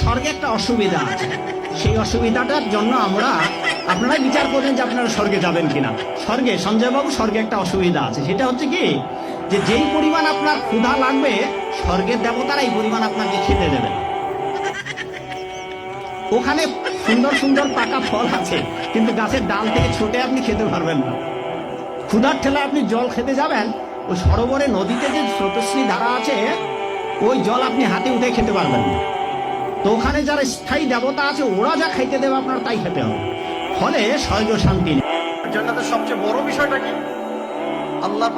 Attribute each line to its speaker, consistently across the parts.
Speaker 1: স্বর্গে একটা অসুবিধা আছে, সেই অসুবিধাটার জন্য আপনারা বিচার করেন যে আপনারা স্বর্গে যাবেন কিনা। স্বর্গে, সঞ্জয়বাবু, স্বর্গে একটা অসুবিধা আছে, সেটা হচ্ছে কি, যে যেই পরিমাণ আপনার ক্ষুধা লাগবে স্বর্গের দেবতারা এই পরিমাণ আপনাকে খেতে দেবেন। ওখানে সুন্দর সুন্দর পাকা ফল আছে, কিন্তু গাছের ডাল থেকে ছোটে আপনি খেতে পারবেন না। ক্ষুধার ঠেলা আপনি জল খেতে যাবেন, ওই সরোবরে নদীতে যে স্রোতস্বিনী ধারা আছে, ওই জল আপনি হাতে উঠে খেতে পারবেন না। তো ওখানে যারা স্থায়ী দেবতা আছে, ওরা যা খাইতে দেবে আপনার তাই খেতে হবে, ফলে স্বর্গ শান্তি নেই।
Speaker 2: জান্নাতের সবচেয়ে বড় বিষয়টা কি? আল্লাহ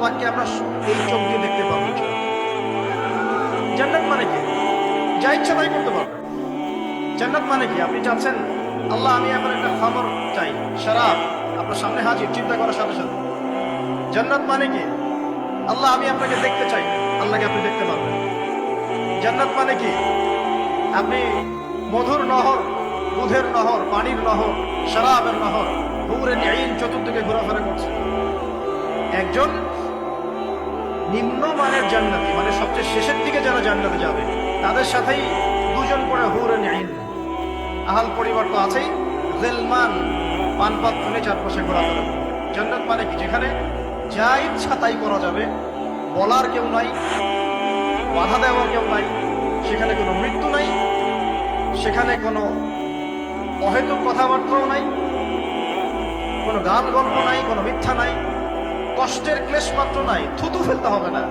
Speaker 2: পাককে আমরা এই চোখ দিয়ে দেখতে পাবো। জান্নাত মানে কি? যা ইচ্ছা তাই করতে পারবেন। জান্নাত মানে কি? আপনি চাচ্ছেন আল্লাহ আমি এখন একটা খামর চাই, শরাব আপনার সামনে হাজির, চিন্তা করার সাথে সাথে। জান্নাত মানে কি? আল্লাহ আমি আপনাকে দেখতে চাই, আল্লাহকে আপনি দেখতে পারবেন। জান্নাত মানে কি? আপনি মধুর নহর, দুধের নহর, পানির নহর, শরাবের নহর, হুরে নিন চতুর্দিকে ঘোরাফেরা করছে। একজন নিম্নমানের জান্নাতি, মানে সবচেয়ে শেষের দিকে যারা জান্নাতে যাবে, তাদের সাথেই দুজন করে হুরে নিন, আহাল পরিবার তো আছেই, গিলমান পানপাত খুলে চারপাশে ঘোরাফেরা। জান্নাত মানে কি? যেখানে যা ইচ্ছা তাই করা যাবে, বলার কেউ নাই, বাধা দেওয়ার কেউ নাই, সেখানে কোনো মৃত্যু নাই, সেখানে কোনো অহেতুক কথাবার্তাও নাই, কোনো গান গল্প নাই, কোনো মিথ্যা নাই, কষ্টের ক্লেশ মাত্র নাই, থুতু ফেলতে হবে না।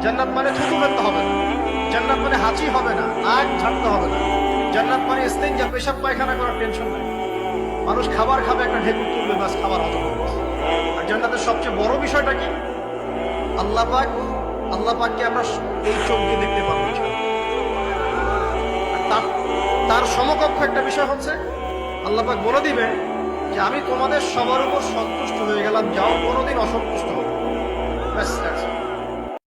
Speaker 2: জান্নাত মানে থুতু ফেলতে হবে না। জান্নাত মানে হাঁচি হবে না, নাক ঝাড়তে হবে না। জান্নাত মানে ইস্তেঞ্জা, পেশাব পায়খানা করার টেনশন নাই। মানুষ খাবার খাবে, একটা ঢেকুর তুলবে, বাস খাবার হজম হবে। আর জান্নাতের সবচেয়ে বড় বিষয়টা কি? আল্লাহ পাককে আমরা এই চোখ দিয়ে দেখতে পাবো। তার সমকক্ষ একটা বিষয় হচ্ছে আল্লাহ পাক বলে দিবেন যে আমি তোমাদের সবার উপর সন্তুষ্ট হয়ে গেলাম, যাও কোনোদিন অসন্তুষ্ট হবে।